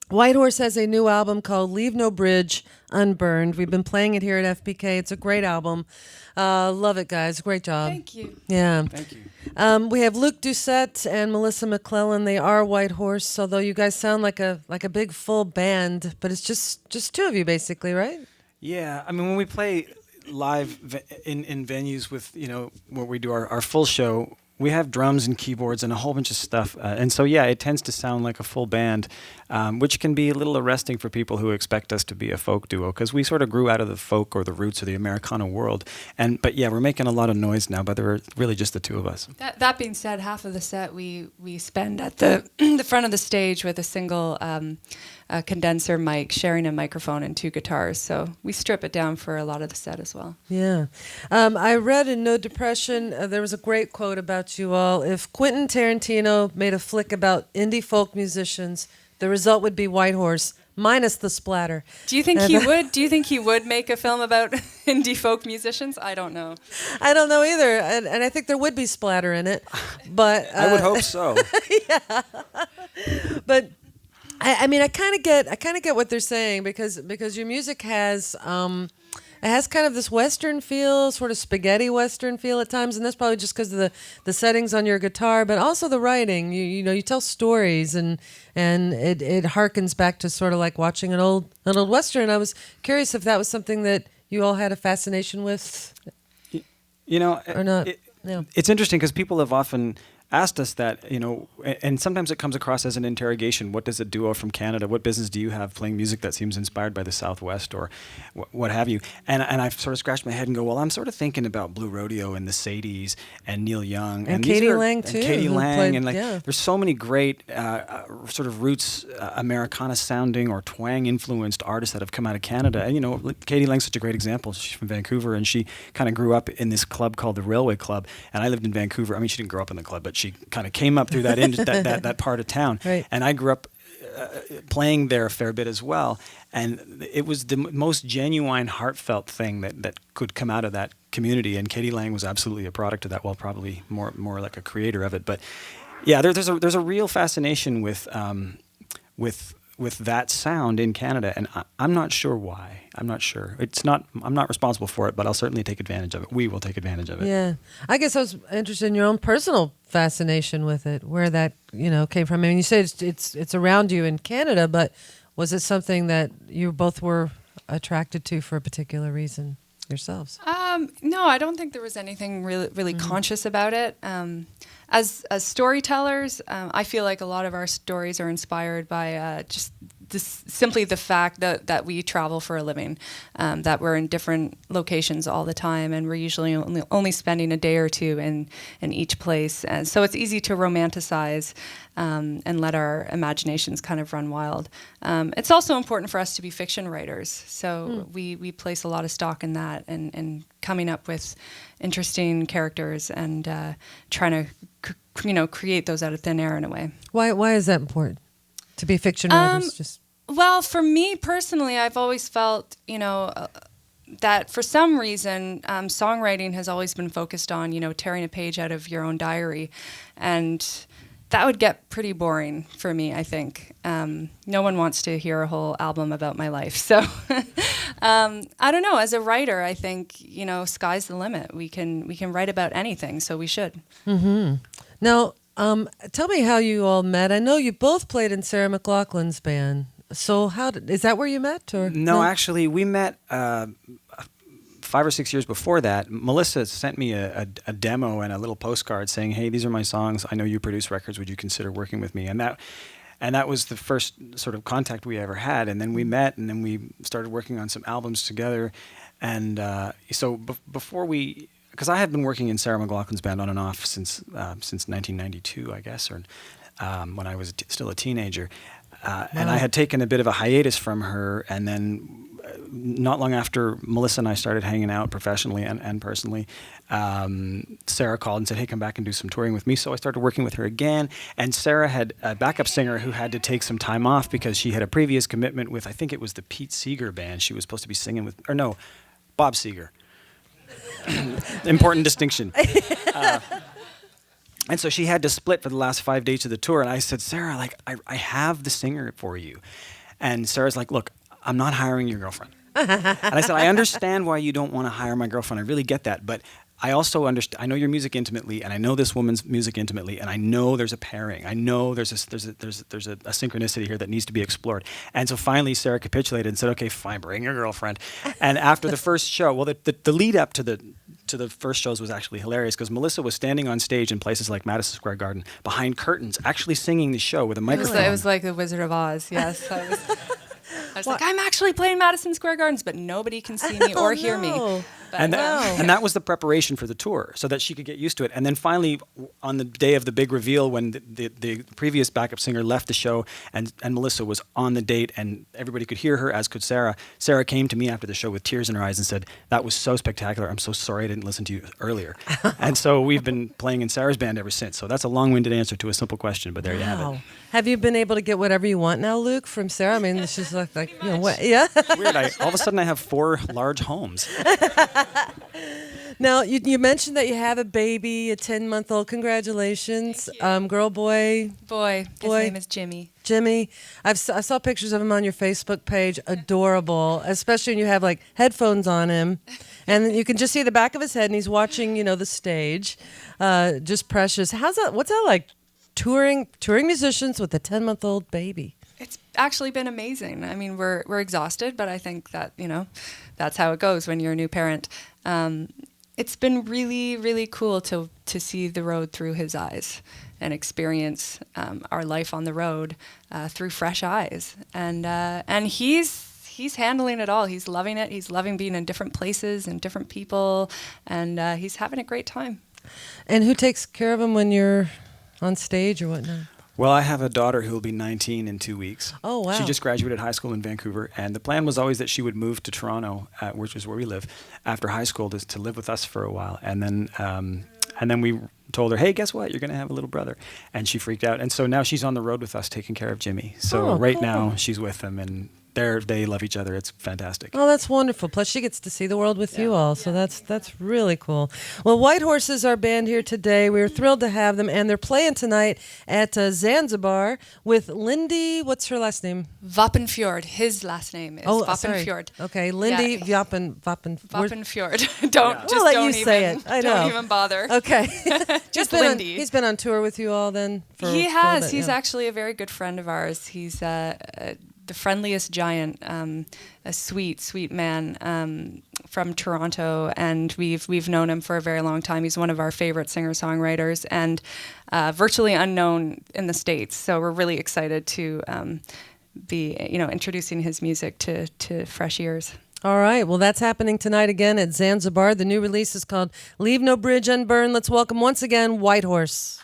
Whitehorse has a new album called Leave No Bridge Unburned. We've been playing it here at FPK. It's a great album. Love it, guys. Great job. Thank you. Yeah. Thank you. We have Luke Doucette and Melissa McLachlan. They are Whitehorse, although you guys sound like a big full band, but it's just two of you basically, right? Yeah, I mean, when we play live in venues with, where we do our full show, we have drums and keyboards and a whole bunch of stuff. And so, yeah, it tends to sound like a full band, which can be a little arresting for people who expect us to be a folk duo, because we sort of grew out of the folk or the roots of the Americana world. But yeah, we're making a lot of noise now, but they're really just the two of us. That being said, half of the set we spend at the the front of the stage with a single condenser mic, sharing a microphone and two guitars. So we strip it down for a lot of the set as well. Yeah. I read in No Depression, there was a great quote about you all. If Quentin Tarantino made a flick about indie folk musicians, the result would be Whitehorse, minus the splatter. Do you think he would? Do you think he would make a film about indie folk musicians? I don't know. I don't know either, and I think there would be splatter in it, but I would hope so. Yeah. But I mean, I kind of get what they're saying because your music has it has kind of this Western feel, sort of spaghetti Western feel at times, and that's probably just because of the settings on your guitar, but also the writing. You tell stories, and it harkens back to sort of like watching an old Western. I was curious if that was something that you all had a fascination with, or not. It's interesting because people have often asked us that, and sometimes it comes across as an interrogation. What does a duo from Canada, what business do you have playing music that seems inspired by the Southwest or what have you? And I've sort of scratched my head and go, well, I'm sort of thinking about Blue Rodeo and the Sadies and Neil Young. And Katie Lang, too. And Katie Lang. Played, there's so many great sort of roots, Americana sounding or twang influenced artists that have come out of Canada. And, Katie Lang's such a great example. She's from Vancouver, and she kind of grew up in this club called the Railway Club. And I lived in Vancouver. I mean, she didn't grow up in the club, but she kind of came up through that that part of town. Right. And I grew up playing there a fair bit as well. And it was the most genuine, heartfelt thing that could come out of that community. And Katie Lang was absolutely a product of that. Well, probably more like a creator of it. But yeah, there's a real fascination with that sound in Canada, and I'm not sure why. I'm not sure. I'm not responsible for it, but I'll certainly take advantage of it. We will take advantage of it. Yeah. I guess I was interested in your own personal fascination with it, where that, came from. I mean, you say it's around you in Canada, but was it something that you both were attracted to for a particular reason yourselves? No, I don't think there was anything really conscious about it. As storytellers, I feel like a lot of our stories are inspired by just simply the fact that we travel for a living, that we're in different locations all the time, and we're usually only spending a day or two in each place. And so it's easy to romanticize and let our imaginations kind of run wild. It's also important for us to be fiction writers, so we place a lot of stock in that and coming up with interesting characters and trying to create those out of thin air in a way. Why is that important to be fiction writers? Well, for me personally, I've always felt that for some reason songwriting has always been focused on tearing a page out of your own diary, and that would get pretty boring for me, I think. No one wants to hear a whole album about my life. So I don't know. As a writer, I think, sky's the limit. We can write about anything, so we should. Mm-hmm. Now, tell me how you all met. I know you both played in Sarah McLachlan's band. So is that where you met? Or No, actually, we met 5 or 6 years before that. Melissa sent me a demo and a little postcard saying, "Hey, these are my songs. I know you produce records. Would you consider working with me?" And that was the first sort of contact we ever had. And then we met, and then we started working on some albums together. And so before because I had been working in Sarah McLachlan's band on and off since 1992, I guess, or when I was still a teenager. And I had taken a bit of a hiatus from her, and then not long after Melissa and I started hanging out professionally and personally, Sarah called and said, "Hey, come back and do some touring with me." So I started working with her again, and Sarah had a backup singer who had to take some time off because she had a previous commitment with, I think it was the Pete Seeger band. She was supposed to be singing with, or no, Bob Seeger. Important distinction. And so she had to split for the last 5 days of the tour. And I said, Sarah, like, I have the singer for you. And Sarah's like, look, I'm not hiring your girlfriend. And I said, I understand why you don't want to hire my girlfriend. I really get that. But I also understand, I know your music intimately, and I know this woman's music intimately, and I know there's a pairing. I know there's a synchronicity here that needs to be explored. And so finally Sarah capitulated and said, okay, fine, bring your girlfriend. And after the first show, well, the lead up to the first shows was actually hilarious because Melissa was standing on stage in places like Madison Square Garden behind curtains, actually singing the show with a microphone. It was like the Wizard of Oz, yes. I was like, I'm actually playing Madison Square Gardens, but nobody can see me or hear me. But And that was the preparation for the tour, so that she could get used to it. And then finally, on the day of the big reveal, when the previous backup singer left the show, and Melissa was on the date, and everybody could hear her, as could Sarah. Sarah came to me after the show with tears in her eyes and said, "That was so spectacular. I'm so sorry I didn't listen to you earlier." And so we've been playing in Sarah's band ever since. So that's a long-winded answer to a simple question, but there you have it. Have you been able to get whatever you want now, Luke, from Sarah? I mean, she's like you know, what? Yeah. Weird. All of a sudden, I have 4 large homes. Now, you mentioned that you have a baby, a 10-month-old. Congratulations. Girl, boy? Boy. His name is Jimmy. Jimmy. I saw pictures of him on your Facebook page. Adorable, especially when you have like headphones on him. And you can just see the back of his head and he's watching, the stage. Just precious. What's that like, touring musicians with a 10-month-old baby? It's actually been amazing. I mean, we're exhausted, but I think that, that's how it goes when you're a new parent. It's been really, really cool to see the road through his eyes and experience our life on the road through fresh eyes. And he's handling it all. He's loving it. He's loving being in different places and different people, and he's having a great time. And who takes care of him when you're on stage or whatnot? Well, I have a daughter who will be 19 in 2 weeks. Oh, wow. She just graduated high school in Vancouver, and the plan was always that she would move to Toronto, which is where we live, after high school to live with us for a while. And then we told her, hey, guess what? You're going to have a little brother. And she freaked out. And so now she's on the road with us taking care of Jimmy. So cool. Now she's with him, and they love each other. It's fantastic. Oh, that's wonderful. Plus, she gets to see the world with you all, so that's really cool. Well, Whitehorse is our band here today. We're thrilled to have them, and they're playing tonight at Zanzibar with Lindy. What's her last name? Vappenfjord. His last name is Vappenfjord. Okay, Lindy Vappenfjord. Vappenfjord. Don't We'll let don't you even say it. I know. Don't even bother. Okay, Just Lindy. He's been on tour with you all then. He has. He's actually a very good friend of ours. He's the friendliest giant, a sweet man from Toronto, and we've known him for a very long time. He's one of our favorite singer-songwriters, and virtually unknown in the States. So we're really excited to be introducing his music to fresh ears. All right, well, that's happening tonight again at Zanzibar. The new release is called Leave No Bridge Unburned. Let's welcome once again Whitehorse.